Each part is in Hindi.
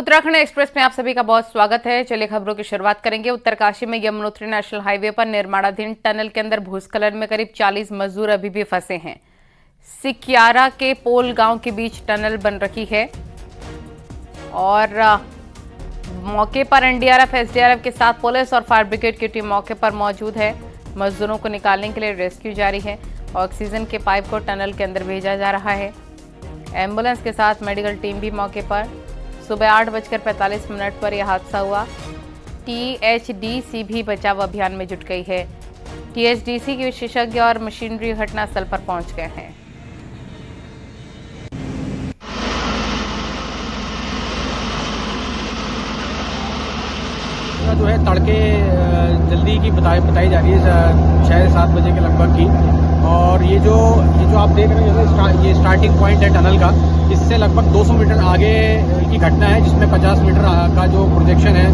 उत्तराखंड एक्सप्रेस में आप सभी का बहुत स्वागत है। चलिए खबरों की शुरुआत करेंगे। उत्तरकाशी में यमुनोत्री नेशनल हाईवे पर निर्माणाधीन टनल के अंदर भूस्खलन में करीब 40 मजदूर अभी भी फंसे हैं। सिक्यारा के पोल गांव के बीच टनल बन रखी है और मौके पर एनडीआरएफ, एसडीआरएफ के साथ पुलिस और फायर ब्रिगेड की टीम मौके पर मौजूद है। मजदूरों को निकालने के लिए रेस्क्यू जारी है। ऑक्सीजन के पाइप को टनल के अंदर भेजा जा रहा है। एम्बुलेंस के साथ मेडिकल टीम भी मौके पर। सुबह 8:45 पर यह हादसा हुआ। टीएचडीसी भी बचाव अभियान में जुट गई है। टीएचडीसी के विशेषज्ञ और मशीनरी घटनास्थल पर पहुंच गए हैं। जो है तड़के जल्दी की बताई जा रही है, 6-7 बजे के लगभग की। और ये जो आप देख रहे हैं ये स्टार्टिंग पॉइंट है टनल का। इससे लगभग 200 मीटर आगे की घटना है, जिसमें 50 मीटर का जो प्रोजेक्शन है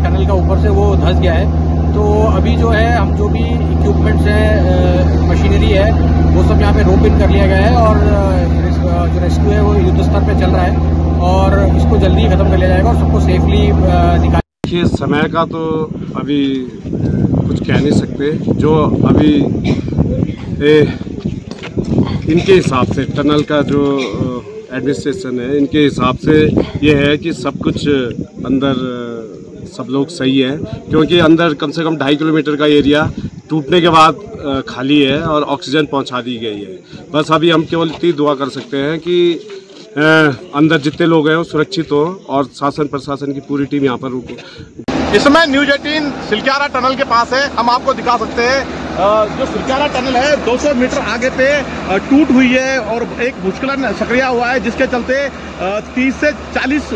टनल का ऊपर से वो धंस गया है। तो अभी जो है हम जो भी इक्विपमेंट्स है, मशीनरी है, वो सब यहाँ पे रोप इन कर लिया गया है और जो रेस्क्यू है वो युद्ध स्तर पे चल रहा है और इसको जल्दी खत्म कर लिया जाएगा और सबको सेफली निकाल। देखिए, समय का तो अभी कुछ कह नहीं सकते। जो अभी इनके हिसाब से टनल का जो एडमिनिस्ट्रेशन है, इनके हिसाब से ये है कि सब कुछ अंदर सब लोग सही है, क्योंकि अंदर कम से कम 2.5 किलोमीटर का एरिया टूटने के बाद खाली है और ऑक्सीजन पहुंचा दी गई है। बस अभी हम केवल इतनी दुआ कर सकते हैं कि अंदर जितने लोग हैं वो सुरक्षित हो और शासन प्रशासन की पूरी टीम यहाँ पर रुको। इस समय न्यूज 18 सिक्यारा टनल के पास है। हम आपको दिखा सकते हैं जो सिक्यारा टनल है 200 मीटर आगे पे टूट हुई है और एक भूस्खलन सक्रिय हुआ है, जिसके चलते 30 से 40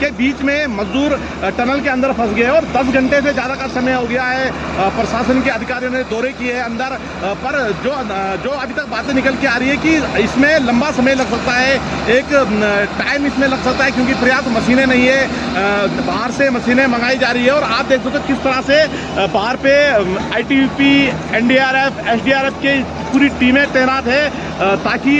के बीच में मजदूर टनल के अंदर फंस गए और 10 घंटे से ज़्यादा का समय हो गया है। प्रशासन के अधिकारियों ने दौरे किए हैं अंदर, पर जो अभी तक बातें निकल के आ रही है कि इसमें लंबा समय लग सकता है, एक टाइम इसमें लग सकता है, क्योंकि पर्याप्त मशीनें नहीं है। बाहर से मशीनें मंगाई जा रही है और आप देख सकते हो किस तरह से बाहर पे आईटीबीपी, एनडीआरएफ, एसडीआरएफ की पूरी टीमें तैनात है, ताकि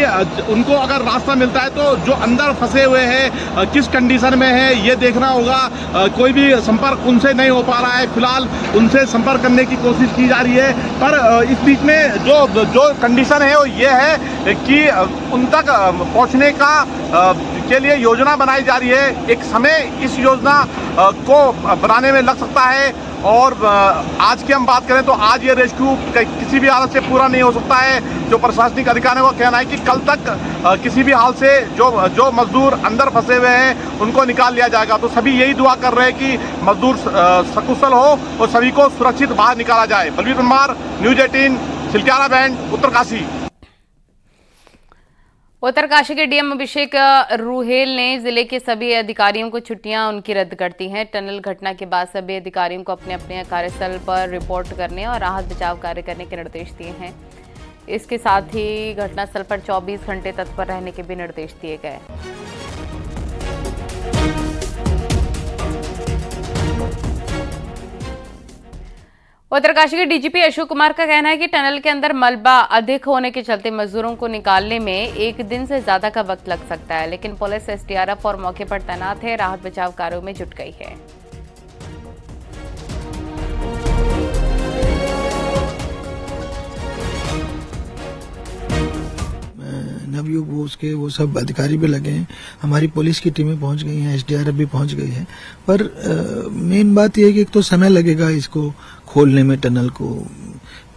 उनको अगर रास्ता मिलता है तो जो अंदर फंसे हुए हैं किस कंडीशन में है ये देखना होगा। कोई भी संपर्क उनसे नहीं हो पा रहा है, फिलहाल उनसे संपर्क करने की कोशिश की जा रही है, पर इस बीच में जो कंडीशन है वो ये है कि उन तक पहुंचने का के लिए योजना बनाई जा रही है। एक समय इस योजना को बनाने में लग सकता है और आज की हम बात करें तो आज ये रेस्क्यू किसी भी हालत से पूरा नहीं हो सकता है। जो प्रशासनिक अधिकारियों का कहना है कि कल तक किसी भी हाल से जो मजदूर अंदर फंसे हुए हैं उनको निकाल लिया जाएगा। तो सभी यही दुआ कर रहे हैं कि मजदूर सकुशल हो और सभी को सुरक्षित बाहर निकाला जाए। Balveer Parmar, News 18, Silkyara bend, Uttarkashi. उत्तरकाशी के डीएम अभिषेक रूहेल ने जिले के सभी अधिकारियों को छुट्टियां उनकी रद्द कर दी हैं। टनल घटना के बाद सभी अधिकारियों को अपने अपने कार्यस्थल पर रिपोर्ट करने और राहत बचाव कार्य करने के निर्देश दिए हैं। इसके साथ ही घटनास्थल पर 24 घंटे तत्पर रहने के भी निर्देश दिए गए। उत्तरकाशी के डीजीपी अशोक कुमार का कहना है कि टनल के अंदर मलबा अधिक होने के चलते मजदूरों को निकालने में 1 दिन से ज्यादा का वक्त लग सकता है, लेकिन पुलिस, एसडीआरएफ और मौके पर तैनात है, राहत बचाव कार्यों में जुट गई है। नवयुग वो सब अधिकारी भी लगे हैं, हमारी पुलिस की टीमें पहुंच गई हैं, एसडीआरएफ भी पहुंच गई है। पर मेन बात यह है कि एक तो समय लगेगा इसको खोलने में, टनल को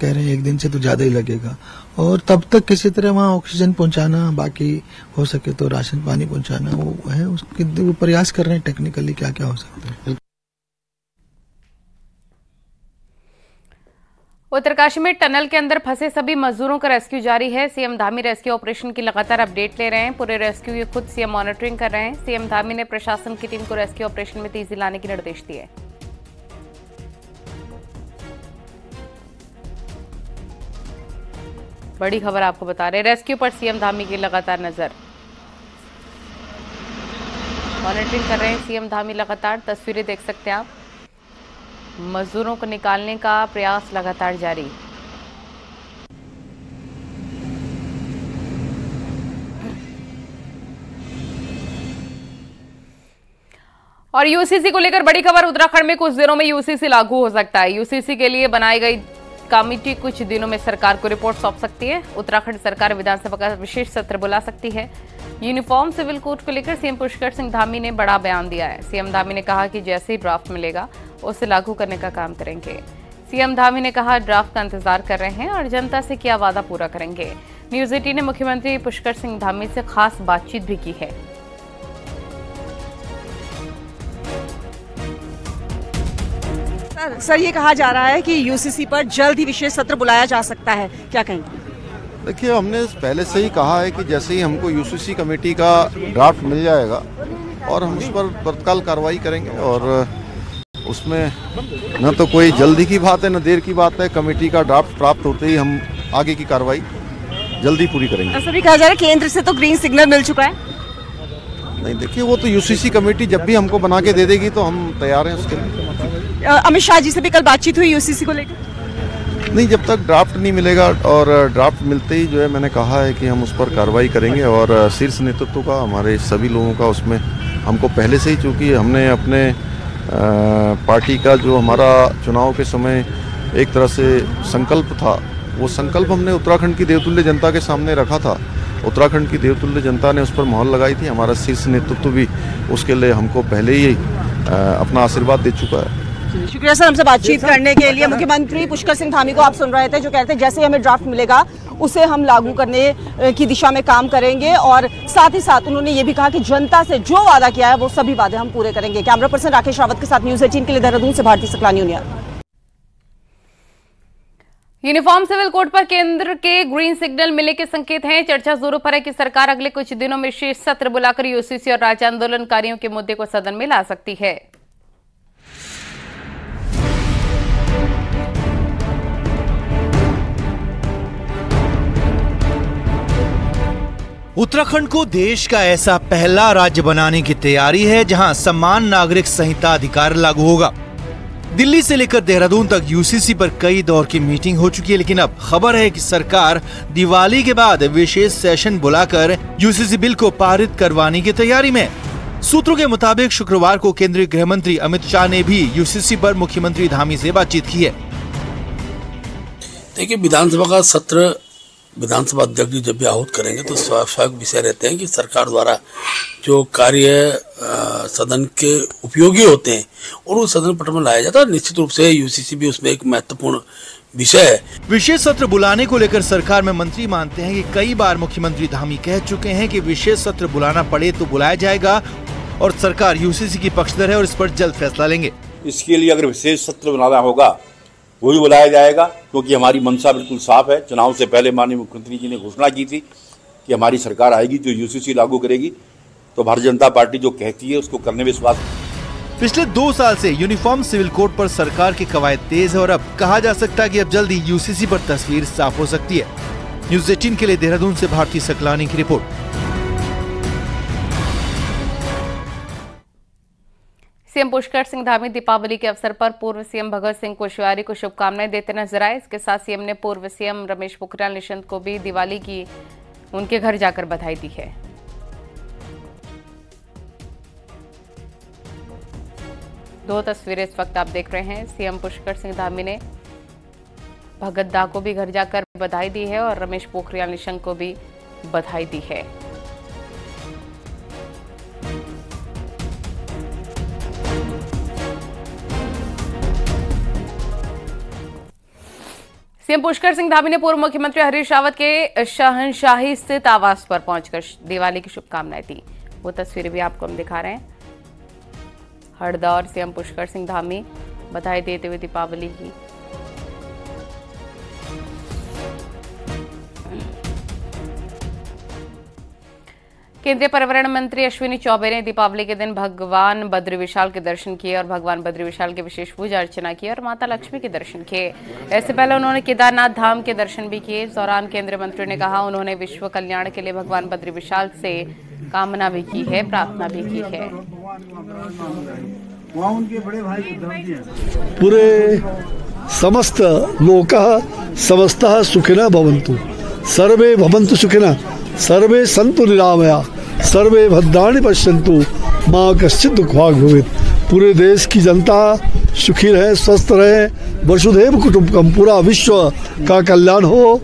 कह रहे हैं 1 दिन से तो ज्यादा ही लगेगा, और तब तक किसी तरह वहां ऑक्सीजन पहुंचाना, बाकी हो सके तो राशन पानी पहुंचाना वो है, उसके वो प्रयास कर रहे हैं टेक्निकली क्या क्या हो सकता है। उत्तरकाशी में टनल के अंदर फंसे सभी मजदूरों का रेस्क्यू जारी है। सीएम धामी रेस्क्यू ऑपरेशन की लगातार अपडेट ले रहे हैं। पूरे रेस्क्यू ये खुद सीएम मॉनिटरिंग कर रहे हैं। सीएम धामी ने प्रशासन की टीम को रेस्क्यू ऑपरेशन में तेजी लाने के निर्देश दिए। बड़ी खबर आपको बता रहे हैं, रेस्क्यू पर सीएम धामी की लगातार नजर, मॉनिटरिंग कर रहे हैं सीएम धामी लगातार। तस्वीरें देख सकते हैं आप, मजदूरों को निकालने का प्रयास लगातार जारी। और यूसीसी को लेकर बड़ी खबर, उत्तराखंड में कुछ दिनों में यूसीसी लागू हो सकता है। यूसीसी के लिए बनाई गई कमेटी कुछ दिनों में सरकार को रिपोर्ट सौंप सकती है। उत्तराखंड सरकार विधानसभा का विशेष सत्र बुला सकती है। यूनिफॉर्म सिविल कोड को लेकर सीएम पुष्कर सिंह धामी ने बड़ा बयान दिया है। सीएम धामी ने कहा कि जैसे ही ड्राफ्ट मिलेगा उसे लागू करने का काम करेंगे। सीएम धामी ने कहा ड्राफ्ट का इंतजार कर रहे हैं और जनता से किया वादा पूरा करेंगे। न्यूज 18 ने मुख्यमंत्री पुष्कर सिंह धामी से खास बातचीत भी की है। सर, ये कहा जा रहा है कि यूसीसी पर जल्द ही विशेष सत्र बुलाया जा सकता है, क्या कहेंगे? देखिए, हमने पहले से ही कहा है कि जैसे ही हमको यूसीसी कमेटी का ड्राफ्ट मिल जाएगा और हम उस पर तत्काल कार्रवाई करेंगे और उसमें न तो कोई जल्दी की बात है न देर की बात है। कमेटी का ड्राफ्ट प्राप्त होते ही हम आगे की कार्रवाई जल्दी पूरी करेंगे। ऐसा भी कहा जा रहा है केंद्र से तो ग्रीन सिग्नल मिल चुका है। नहीं, देखिए, वो तो यूसीसी कमेटी जब भी हमको बना के दे देगी तो हम तैयार हैं उसके लिए। अमित शाह जी से भी कल बातचीत हुई यूसीसी को लेकर? नहीं, जब तक ड्राफ्ट नहीं मिलेगा और ड्राफ्ट मिलते ही जो है मैंने कहा है कि हम उस पर कार्रवाई करेंगे और शीर्ष नेतृत्व का, हमारे सभी लोगों का उसमें हमको पहले से ही, चूँकि हमने अपने पार्टी का जो हमारा चुनाव के समय एक तरह से संकल्प था, वो संकल्प हमने उत्तराखंड की देवतुल्य जनता के सामने रखा था। उत्तराखंड की देवतुल्य जनता ने उस पर मोहर लगाई थी। हमारा शीर्ष नेतृत्व भी उसके लिए हमको पहले ही अपना आशीर्वाद दे चुका है। शुक्रिया सर, हमसे बातचीत करने के लिए। मुख्यमंत्री पुष्कर सिंह धामी को आप सुन रहे थे, जो कहते हैं जैसे ही हमें ड्राफ्ट मिलेगा उसे हम लागू करने की दिशा में काम करेंगे और साथ ही साथ उन्होंने ये भी कहा कि जनता से जो वादा किया है वो सभी वादे हम पूरे करेंगे। कैमरा पर्सन राकेश रावत के साथ न्यूज 18 के लिए देहरादून से भारती सकलानी यूनिया। यूनिफॉर्म सिविल कोड पर केंद्र के ग्रीन सिग्नल मिलने के संकेत हैं। चर्चा जोरों पर है कि सरकार अगले कुछ दिनों में विशेष सत्र बुलाकर यूसीसी और राज्य आंदोलनकारियों के मुद्दे को सदन में ला सकती है। उत्तराखंड को देश का ऐसा पहला राज्य बनाने की तैयारी है जहां समान नागरिक संहिता अधिकार लागू होगा। दिल्ली से लेकर देहरादून तक यूसीसी पर कई दौर की मीटिंग हो चुकी है, लेकिन अब खबर है कि सरकार दिवाली के बाद विशेष सेशन बुलाकर यूसीसी बिल को पारित करवाने की तैयारी में। सूत्रों के मुताबिक शुक्रवार को केंद्रीय गृह मंत्री अमित शाह ने भी यूसीसी पर मुख्यमंत्री धामी से बातचीत की है। देखिए, विधानसभा का सत्र विधानसभा अध्यक्ष जब भी आहूत करेंगे तो स्वाभाविक विषय रहते हैं कि सरकार द्वारा जो कार्य सदन के उपयोगी होते हैं और वो सदन पटल में लाया जाता है। निश्चित रूप से यूसीसी भी उसमें एक महत्वपूर्ण विषय है। विशेष सत्र बुलाने को लेकर सरकार में मंत्री मानते हैं कि कई बार मुख्यमंत्री धामी कह चुके हैं कि विशेष सत्र बुलाना पड़े तो बुलाया जाएगा और सरकार यूसीसी की पक्षधर है और इस पर जल्द फैसला लेंगे। इसके लिए अगर विशेष सत्र बुलाना होगा वो भी बुलाया जाएगा, क्योंकि हमारी मंशा बिल्कुल साफ है। चुनाव से पहले माननीय मुख्यमंत्री जी ने घोषणा की थी कि हमारी सरकार आएगी जो यूसीसी लागू करेगी, तो भारतीय जनता पार्टी जो कहती है उसको करने में विश्वास। पिछले 2 साल से यूनिफॉर्म सिविल कोड पर सरकार की कवायद तेज है और अब कहा जा सकता है कि अब जल्दी यूसीसी पर तस्वीर साफ हो सकती है। न्यूज 18 के लिए देहरादून से भारती सकलानी की रिपोर्ट। सीएम पुष्कर सिंह धामी दीपावली के अवसर पर पूर्व सीएम भगत सिंह कोश्यारी को शुभकामनाएं देते नजर आए। इसके साथ सीएम ने पूर्व सीएम रमेश पोखरियाल निशंक को भी दिवाली की उनके घर जाकर बधाई दी है। दो तस्वीरें इस वक्त आप देख रहे हैं। सीएम पुष्कर सिंह धामी ने भगत दा को भी घर जाकर बधाई दी है और रमेश पोखरियाल निशंक को भी बधाई दी है। सीएम पुष्कर सिंह धामी ने पूर्व मुख्यमंत्री हरीश रावत के शहंशाही स्थित आवास पर पहुंचकर दिवाली की शुभकामनाएं दी। वो तस्वीरें भी आपको हम दिखा रहे हैं। हरदा और सीएम पुष्कर सिंह धामी बधाई देते हुए दीपावली की। केंद्रीय पर्यावरण मंत्री अश्विनी चौबे ने दीपावली के दिन भगवान बद्री विशाल के दर्शन किए और भगवान बद्री विशाल की विशेष पूजा अर्चना की और माता लक्ष्मी के दर्शन किए। इससे पहले उन्होंने केदारनाथ धाम के दर्शन भी किए। इस दौरान केंद्रीय मंत्री ने कहा उन्होंने विश्व कल्याण के लिए भगवान बद्री विशाल से कामना भी की है, प्रार्थना भी की है। पूरे समस्त लोकः समस्तः सुखिनः भवन्तु, सर्वे भवन्तु सुखिनः, सर्वे सन्तु निरामया, सर्वे भद्राणि पश्यन्तु, मा कश्चित् दुःखभाग् भवेत्। पूरे देश की जनता सुखी रहे, स्वस्थ रहे, वसुधैव कुटुंबकम, पूरा विश्व का कल्याण हो।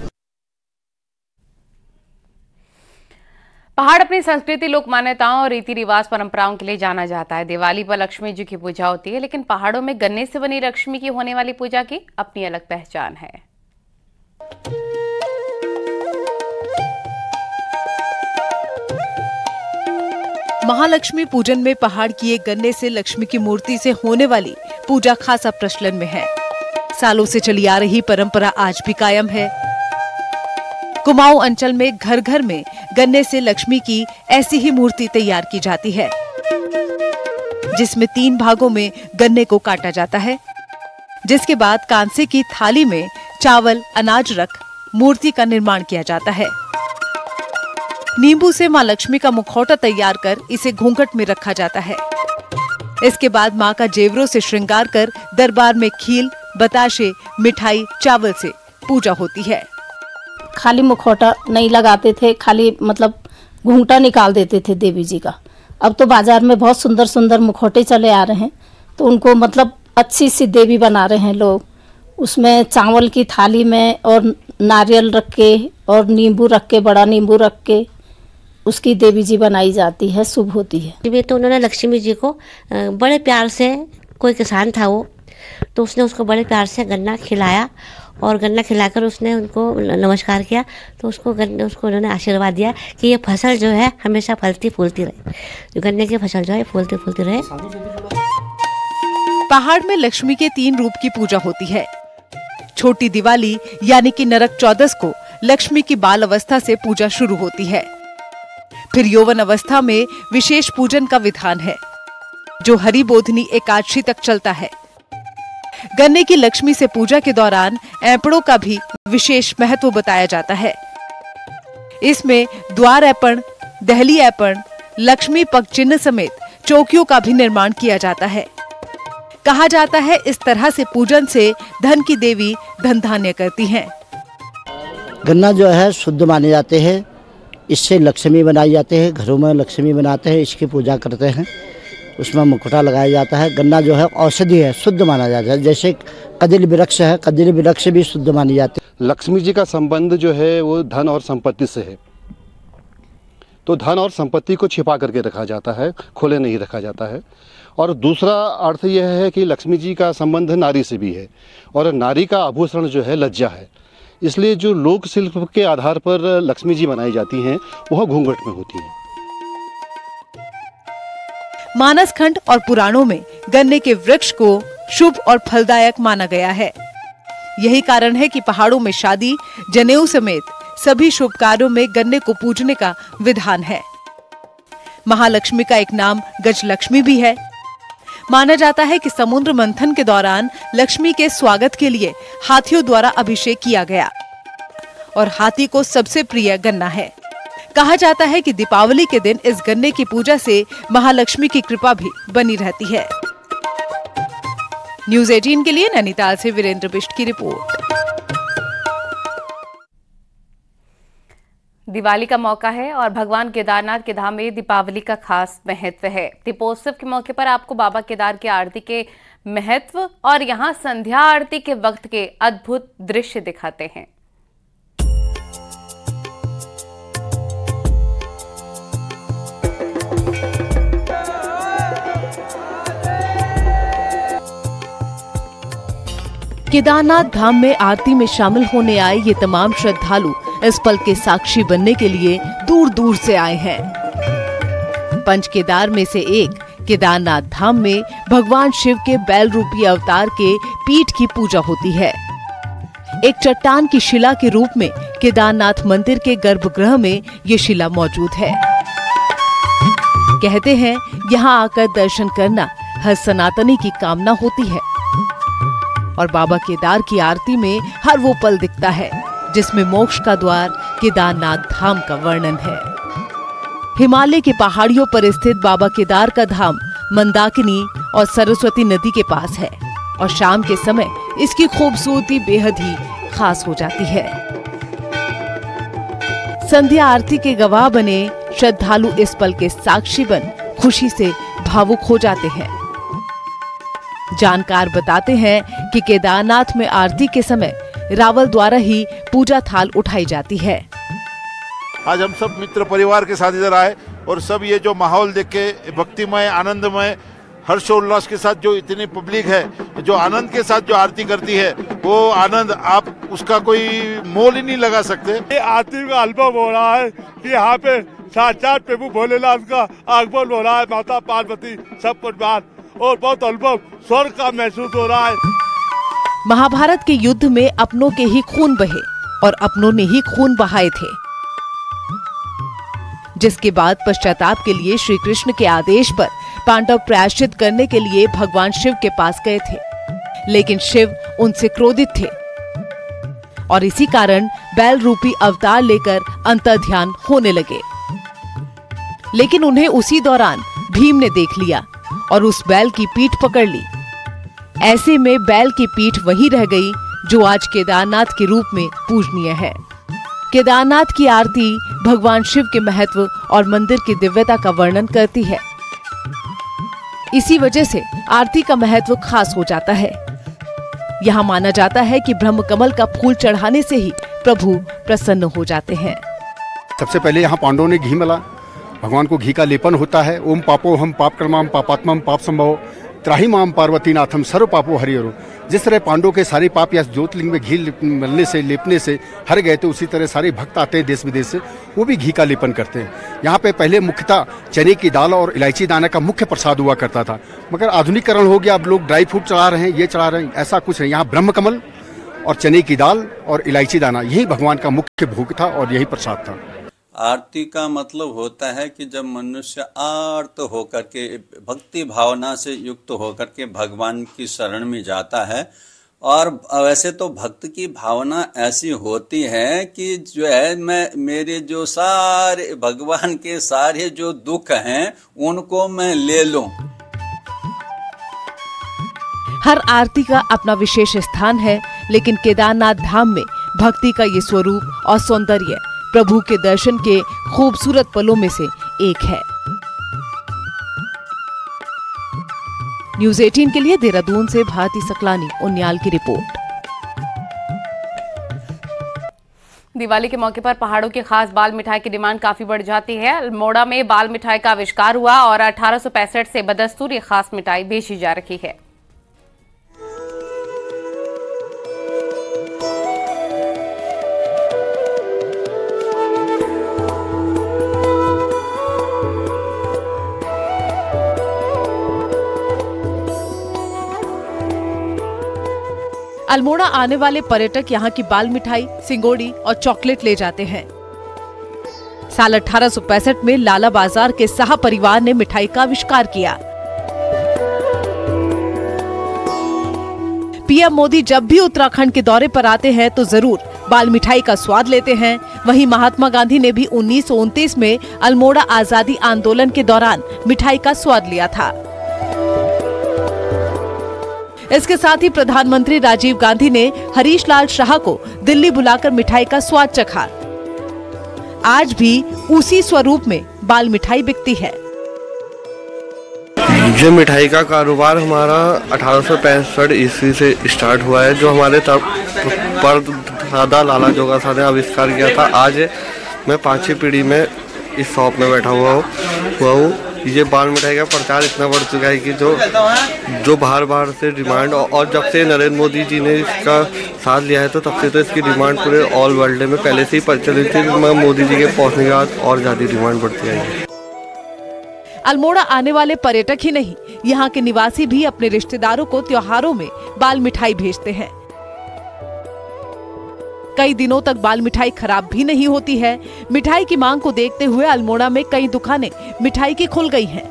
पहाड़ अपनी संस्कृति, लोक मान्यताओं और रीति रिवाज परंपराओं के लिए जाना जाता है। दिवाली पर लक्ष्मी जी की पूजा होती है, लेकिन पहाड़ों में गन्ने से बनी लक्ष्मी की होने वाली पूजा की अपनी अलग पहचान है। महालक्ष्मी पूजन में पहाड़ की एक गन्ने से लक्ष्मी की मूर्ति से होने वाली पूजा खासा प्रचलन में है। सालों से चली आ रही परंपरा आज भी कायम है। कुमाऊं अंचल में घर घर में गन्ने से लक्ष्मी की ऐसी ही मूर्ति तैयार की जाती है, जिसमें 3 भागों में गन्ने को काटा जाता है, जिसके बाद कांसे की थाली में चावल अनाज रख मूर्ति का निर्माण किया जाता है। नींबू से मां लक्ष्मी का मुखौटा तैयार कर इसे घूंघट में रखा जाता है। इसके बाद मां का जेवरों से श्रृंगार कर दरबार में खील, बताशे, मिठाई, चावल से पूजा होती है। खाली मुखौटा नहीं लगाते थे, खाली मतलब घूंघटा निकाल देते थे देवी जी का। अब तो बाजार में बहुत सुंदर सुंदर मुखौटे चले आ रहे हैं, तो उनको मतलब अच्छी सी देवी बना रहे हैं लोग। उसमें चावल की थाली में और नारियल रख के और नींबू रख के, बड़ा नींबू रख के उसकी देवी जी बनाई जाती है, शुभ होती है। तो उन्होंने लक्ष्मी जी को बड़े प्यार से, कोई किसान था वो, तो उसने उसको बड़े प्यार से गन्ना खिलाया और गन्ना खिलाकर उसने उनको नमस्कार किया, तो उसको उन्होंने आशीर्वाद दिया कि ये फसल जो है हमेशा फलती फूलती रहे, जो गन्ने की फसल जो है फूलती फूलती रहे। पहाड़ में लक्ष्मी के 3 रूप की पूजा होती है। छोटी दिवाली यानी कि नरक चौदस को लक्ष्मी की बाल अवस्था से पूजा शुरू होती है। फिर यौवन अवस्था में विशेष पूजन का विधान है, जो हरि बोधनी एकादशी तक चलता है। गन्ने की लक्ष्मी से पूजा के दौरान ऐपड़ों का भी विशेष महत्व बताया जाता है। इसमें द्वार ऐपण, दहली ऐपण, लक्ष्मी पग चिन्ह समेत चौकियों का भी निर्माण किया जाता है। कहा जाता है इस तरह से पूजन से धन की देवी धन धान्य करती हैं। गन्ना जो है शुद्ध माने जाते हैं, इससे लक्ष्मी बनाई जाते हैं, घरों में लक्ष्मी बनाते हैं, इसकी पूजा करते हैं, उसमें मुकुटा लगाया जाता है। गन्ना जो है औषधि है, शुद्ध माना जाता है। जैसे कदिल वृक्ष है, कदिल वृक्ष भी शुद्ध मानी जाती है। लक्ष्मी जी का संबंध जो है वो धन और संपत्ति से है, तो धन और संपत्ति को छिपा करके रखा जाता है, खोले नहीं रखा जाता है। और दूसरा अर्थ यह है कि लक्ष्मी जी का संबंध नारी से भी है, और नारी का आभूषण जो है लज्जा है, इसलिए जो लोक शिल्प के आधार पर लक्ष्मी जी बनाई जाती हैं वह घूंघट में होती हैं। मानस खंड और पुराणों में गन्ने के वृक्ष को शुभ और फलदायक माना गया है। यही कारण है कि पहाड़ों में शादी, जनेऊ समेत सभी शुभ कार्यों में गन्ने को पूजने का विधान है। महालक्ष्मी का एक नाम गजलक्ष्मी भी है। माना जाता है कि समुद्र मंथन के दौरान लक्ष्मी के स्वागत के लिए हाथियों द्वारा अभिषेक किया गया और हाथी को सबसे प्रिय गन्ना है। कहा जाता है कि दीपावली के दिन इस गन्ने की पूजा से महालक्ष्मी की कृपा भी बनी रहती है। न्यूज़ 18 के लिए नैनीताल से वीरेंद्र बिष्ट की रिपोर्ट। दिवाली का मौका है और भगवान केदारनाथ के धाम में दीपावली का खास महत्व है। दीपोत्सव के मौके पर आपको बाबा केदार की आरती के महत्व और यहाँ संध्या आरती के वक्त के अद्भुत दृश्य दिखाते हैं। केदारनाथ धाम में आरती में शामिल होने आए ये तमाम श्रद्धालु इस पल के साक्षी बनने के लिए दूर दूर से आए हैं। पंच केदार में से एक केदारनाथ धाम में भगवान शिव के बैल रूपी अवतार के पीठ की पूजा होती है। एक चट्टान की शिला के रूप में केदारनाथ मंदिर के गर्भगृह में ये शिला मौजूद है। कहते हैं यहाँ आकर दर्शन करना हर सनातनी की कामना होती है और बाबा केदार की आरती में हर वो पल दिखता है जिसमें मोक्ष का द्वार केदारनाथ धाम का वर्णन है। हिमालय की पहाड़ियों पर स्थित बाबा केदार का धाम मंदाकिनी और सरस्वती नदी के पास है और शाम के समय इसकी खूबसूरती बेहद ही खास हो जाती है। संध्या आरती के गवाह बने श्रद्धालु इस पल के साक्षी बन खुशी से भावुक हो जाते हैं। जानकार बताते हैं कि केदारनाथ में आरती के समय रावल द्वारा ही पूजा थाल उठाई जाती है। आज हम सब मित्र परिवार के साथ इधर आए और सब ये जो माहौल देख के भक्तिमय, आनंदमय, हर्षोल्लास के साथ जो इतनी पब्लिक है, जो आनंद के साथ जो आरती करती है, वो आनंद आप उसका कोई मोल ही नहीं लगा सकते। ये आरती का अनुभव हो रहा है कि यहाँ पे साक्षात प्रभु भोलेनाथ का आगमन हो रहा है, माता पार्वती सब परिवार, और बहुत अनुभव स्वर्ग का महसूस हो रहा है। महाभारत के युद्ध में अपनों के ही खून बहे और अपनों ने ही खून बहाए थे, जिसके बाद पश्चाताप के लिए श्री कृष्ण के आदेश पर पांडव प्रायश्चित करने के लिए भगवान शिव के पास गए थे, लेकिन शिव उनसे क्रोधित थे और इसी कारण बैल रूपी अवतार लेकर अंतर्ध्यान होने लगे। लेकिन उन्हें उसी दौरान भीम ने देख लिया और उस बैल की पीठ पकड़ ली। ऐसे में बैल की पीठ वहीं रह गई जो आज केदारनाथ के रूप में पूजनीय है। केदारनाथ की आरती भगवान शिव के महत्व और मंदिर की दिव्यता का वर्णन करती है। इसी वजह से आरती का महत्व खास हो जाता है। यहाँ माना जाता है कि ब्रह्म कमल का फूल चढ़ाने से ही प्रभु प्रसन्न हो जाते हैं। सबसे पहले यहाँ पांडवों ने घी मला, भगवान को घी का लेपन होता है। ओम पापो हम पाप कर्माम पापात्मम पाप संभव त्राही माम पार्वती नाथम सर्व पापो हरिहरो। जिस तरह पांडवों के सारे पाप या ज्योतिर्लिंग में घी मलने से लेपने से हर गए, तो उसी तरह सारे भक्त आते हैं देश विदेश से, वो भी घी का लेपन करते हैं। यहाँ पे पहले मुख्यतः चने की दाल और इलायची दाना का मुख्य प्रसाद हुआ करता था, मगर आधुनिकीकरण हो गया, अब लोग ड्राई फ्रूट चढ़ा रहे हैं, ये चढ़ा रहे हैं, ऐसा कुछ नहीं। यहाँ ब्रह्म कमल और चने की दाल और इलायची दाना यही भगवान का मुख्य भोग था और यही प्रसाद था। आरती का मतलब होता है कि जब मनुष्य आर्त होकर के भक्ति भावना से युक्त होकर के भगवान की शरण में जाता है। और वैसे तो भक्त की भावना ऐसी होती है कि जो है मेरे जो सारे भगवान के सारे जो दुख हैं उनको मैं ले लूं। हर आरती का अपना विशेष स्थान है, लेकिन केदारनाथ धाम में भक्ति का ये स्वरूप और सौंदर्य प्रभु के दर्शन के खूबसूरत पलों में से एक है। न्यूज़ 18 के लिए देहरादून से भारती सकलानी उन्याल की रिपोर्ट। दिवाली के मौके पर पहाड़ों की खास बाल मिठाई की डिमांड काफी बढ़ जाती है। अल्मोड़ा में बाल मिठाई का आविष्कार हुआ और 1865 से बदस्तूर ये खास मिठाई बेची जा रही है। अल्मोड़ा आने वाले पर्यटक यहाँ की बाल मिठाई, सिंगोड़ी और चॉकलेट ले जाते हैं। साल 1865 में लाला बाजार के शाह परिवार ने मिठाई का आविष्कार किया। पीएम मोदी जब भी उत्तराखंड के दौरे पर आते हैं तो जरूर बाल मिठाई का स्वाद लेते हैं। वहीं महात्मा गांधी ने भी 1929 में अल्मोड़ा आजादी आंदोलन के दौरान मिठाई का स्वाद लिया था। इसके साथ ही प्रधानमंत्री राजीव गांधी ने हरीश लाल शाह को दिल्ली बुलाकर मिठाई का स्वाद चखा। आज भी उसी स्वरूप में बाल मिठाई बिकती है। ये मिठाई का कारोबार हमारा 1865 ईस्वी से स्टार्ट हुआ है, जो हमारे परदादा लाला जोगासां ने आविष्कार किया था। आज मैं 5वीं पीढ़ी में इस शॉप में बैठा हुआ हूँ। ये बाल मिठाई का प्रचार इतना बढ़ चुका है कि जो बाहर से डिमांड, और जब से नरेंद्र मोदी जी ने इसका साथ लिया है तो तब से तो इसकी डिमांड पूरे ऑल वर्ल्ड में पहले से ही प्रचलित थी। मोदी जी के पहुंचने के बाद और ज़्यादा डिमांड बढ़ती आई है। अल्मोड़ा आने वाले पर्यटक ही नहीं, यहाँ के निवासी भी अपने रिश्तेदारों को त्योहारों में बाल मिठाई भेजते हैं। कई दिनों तक बाल मिठाई खराब भी नहीं होती है। मिठाई की मांग को देखते हुए अल्मोड़ा में कई दुकानें मिठाई की खुल गई हैं।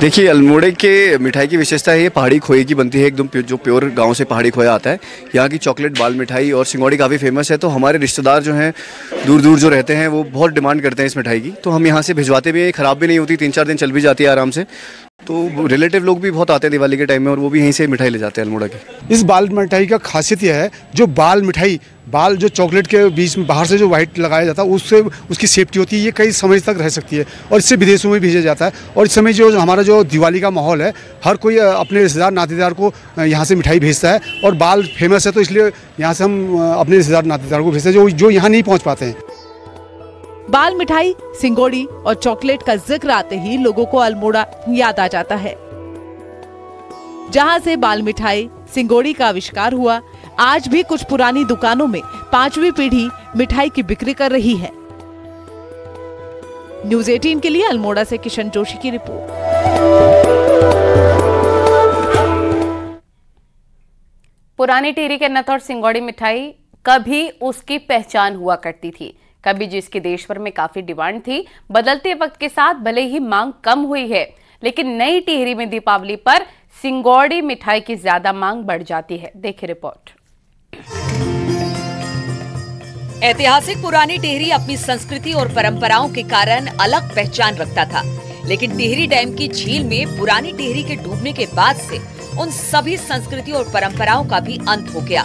देखिए, अल्मोड़े के मिठाई की विशेषता है ये पहाड़ी खोए की बनती है, एकदम जो प्योर गांव से पहाड़ी खोया आता है। यहाँ की चॉकलेट, बाल मिठाई और सिंगोड़ी काफ़ी फेमस है। तो हमारे रिश्तेदार जो हैं दूर दूर जो रहते हैं वो बहुत डिमांड करते हैं इस मिठाई की, तो हम यहाँ से भिजवाते भी हैं। ख़राब भी नहीं होती, 3-4 दिन चल भी जाती है आराम से। तो रिलेटिव लोग भी बहुत आते हैं दिवाली के टाइम में और वो भी यहीं से मिठाई ले जाते हैं अल्मोड़ा की। इस बाल मिठाई का खासियत यह है, जो बाल मिठाई बाल जो चॉकलेट के बीच में बाहर से जो वाइट लगाया जाता है उससे उसकी सेफ्टी होती है, ये कई समय तक रह सकती है और इससे विदेशों में भेजा जाता है। और इस समय जो हमारा जो दिवाली का माहौल है, हर कोई अपने रिश्तेदार नातेदार को यहाँ से मिठाई भेजता है और बाल फेमस है तो इसलिए यहाँ से हम अपने रिश्तेदार नातेदार को भेजते हैं जो यहाँ नहीं पहुँच पाते हैं। बाल मिठाई, सिंगोड़ी और चॉकलेट का जिक्र आते ही लोगों को अल्मोड़ा याद आ जाता है, जहां से बाल मिठाई, सिंगोड़ी का आविष्कार हुआ। आज भी कुछ पुरानी दुकानों में 5वीं पीढ़ी मिठाई की बिक्री कर रही है। न्यूज़ 18 के लिए अल्मोड़ा से किशन जोशी की रिपोर्ट। पुरानी टिहरी के नथ और सिंगोड़ी मिठाई कभी उसकी पहचान हुआ करती थी, कभी जिसकी देश भर में काफी डिमांड थी। बदलते वक्त के साथ भले ही मांग कम हुई है, लेकिन नई टिहरी में दीपावली पर सिंगोड़ी मिठाई की ज्यादा मांग बढ़ जाती है। देखिए रिपोर्ट। ऐतिहासिक पुरानी टिहरी अपनी संस्कृति और परंपराओं के कारण अलग पहचान रखता था, लेकिन टिहरी डैम की झील में पुरानी टिहरी के डूबने के बाद से उन सभी संस्कृति और परंपराओं का भी अंत हो गया,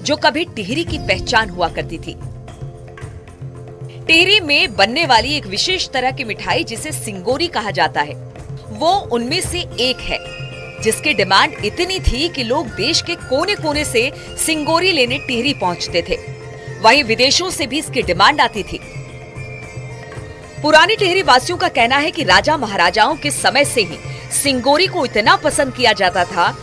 जो कभी टिहरी की पहचान हुआ करती थी। टिहरी में बनने वाली एक विशेष तरह की मिठाई जिसे सिंगोरी कहा जाता है, वो उनमें से एक है, जिसकी डिमांड इतनी थी कि लोग देश के कोने कोने से सिंगोरी लेने टिहरी पहुंचते थे। वहीं विदेशों से भी इसकी डिमांड आती थी। पुरानी टिहरी वासियों का कहना है कि राजा महाराजाओं के समय से ही सिंगोरी को इतना पसंद किया जाता था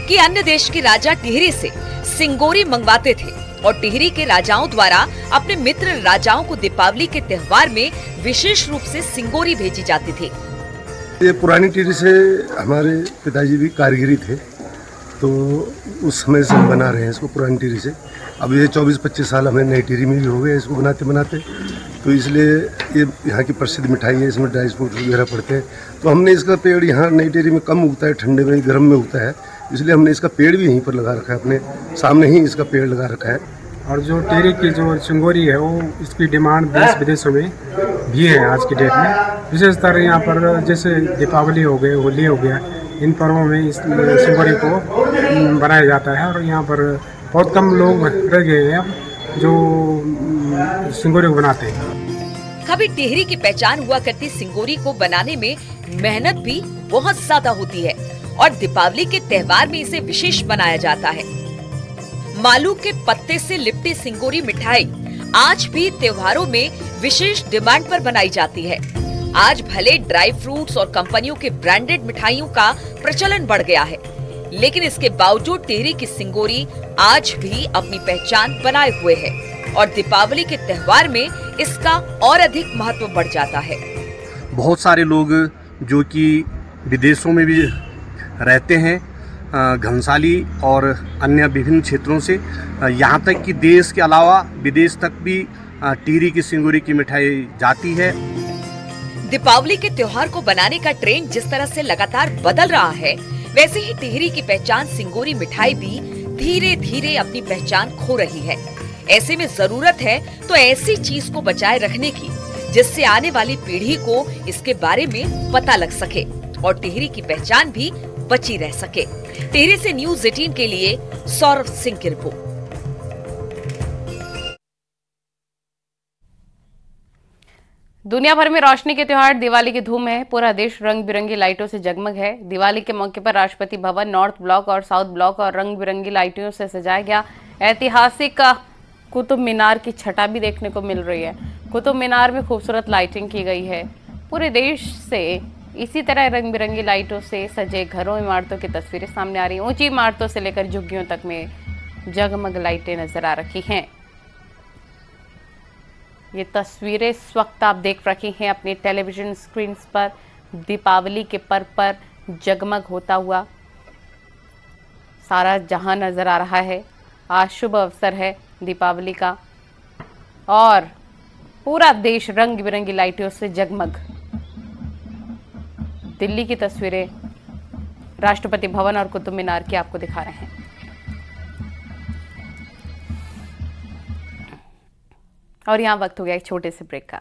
कि अन्य देश के राजा टिहरी से सिंगोरी मंगवाते थे और टिहरी के राजाओं द्वारा अपने मित्र राजाओं को दीपावली के त्योहार में विशेष रूप से सिंगोरी भेजी जाती थी। ये पुरानी टिहरी से हमारे पिताजी भी कारीगरी थे, तो उस समय से हम बना रहे हैं इसको पुरानी टिहरी से। अब ये 24-25 साल हमें नई टिहरी में भी हो गए इसको बनाते बनाते, तो इसलिए ये यहाँ की प्रसिद्ध मिठाई है। इसमें ड्राई फ्रूट वगैरह पड़ते हैं, तो हमने इसका पेड़ यहाँ नई टिहरी में कम उगता है, ठंडे में गर्म में उगता है, इसलिए हमने इसका पेड़ भी यहीं पर लगा रखा है, अपने सामने ही इसका पेड़ लगा रखा है। और जो टिहरी की जो सिंगोरी है वो इसकी डिमांड देश विदेशों में भी है आज की डेट में। विशेषतर यहाँ पर जैसे दीपावली हो गई, होली हो गया, इन पर्वों में इस सिंगोरी को बनाया जाता है और यहाँ पर बहुत कम लोग रह गए हैं जो सिंगोरी को बनाते हैं। कभी टिहरी की पहचान हुआ करती सिंगोरी को बनाने में मेहनत भी बहुत ज्यादा होती है और दीपावली के त्योहार में इसे विशेष बनाया जाता है। मालू के पत्ते से लिपटी सिंगोरी मिठाई आज भी त्योहारों में विशेष डिमांड पर बनाई जाती है। आज भले ड्राई फ्रूट्स और कंपनियों के ब्रांडेड मिठाइयों का प्रचलन बढ़ गया है, लेकिन इसके बावजूद टिहरी की सिंगोरी आज भी अपनी पहचान बनाए हुए है और दीपावली के त्योहार में इसका और अधिक महत्व बढ़ जाता है। बहुत सारे लोग जो कि विदेशों में भी रहते हैं, घनसाली और अन्य विभिन्न क्षेत्रों से, यहाँ तक कि देश के अलावा विदेश तक भी टिहरी की सिंगोरी की मिठाई जाती है। दीपावली के त्योहार को बनाने का ट्रेंड जिस तरह से लगातार बदल रहा है, वैसे ही टिहरी की पहचान सिंगोरी मिठाई भी धीरे धीरे अपनी पहचान खो रही है। ऐसे में जरूरत है तो ऐसी चीज को बचाए रखने की जिससे आने वाली पीढ़ी को इसके बारे में पता लग सके और टिहरी की पहचान भी बची रह सके। टिहरी से न्यूज़ 18 के लिए सौरभ सिंह की रिपोर्ट। दुनिया भर में रोशनी के त्योहार दिवाली की धूम है। पूरा देश रंग बिरंगी लाइटों से जगमग है। दिवाली के मौके पर राष्ट्रपति भवन, नॉर्थ ब्लॉक और साउथ ब्लॉक और रंग बिरंगी लाइटों से सजाया गया। ऐतिहासिक कुतुब मीनार की छटा भी देखने को मिल रही है। कुतुब मीनार में खूबसूरत लाइटिंग की गई है। पूरे देश से इसी तरह रंग बिरंगी लाइटों से सजे घरों, इमारतों की तस्वीरें सामने आ रही हैं। ऊंची इमारतों से लेकर झुग्गियों तक में जगमग लाइटें नजर आ रही हैं। ये तस्वीरें इस वक्त आप देख रही हैं अपनी टेलीविजन स्क्रीन पर। दीपावली के पर्व पर जगमग होता हुआ सारा जहां नजर आ रहा है। आज शुभ अवसर है दीपावली का और पूरा देश रंग बिरंगी लाइटों से जगमग। दिल्ली की तस्वीरें राष्ट्रपति भवन और कुतुब मीनार की आपको दिखा रहे हैं। और यहाँ वक्त हो गया एक छोटे से ब्रेक का।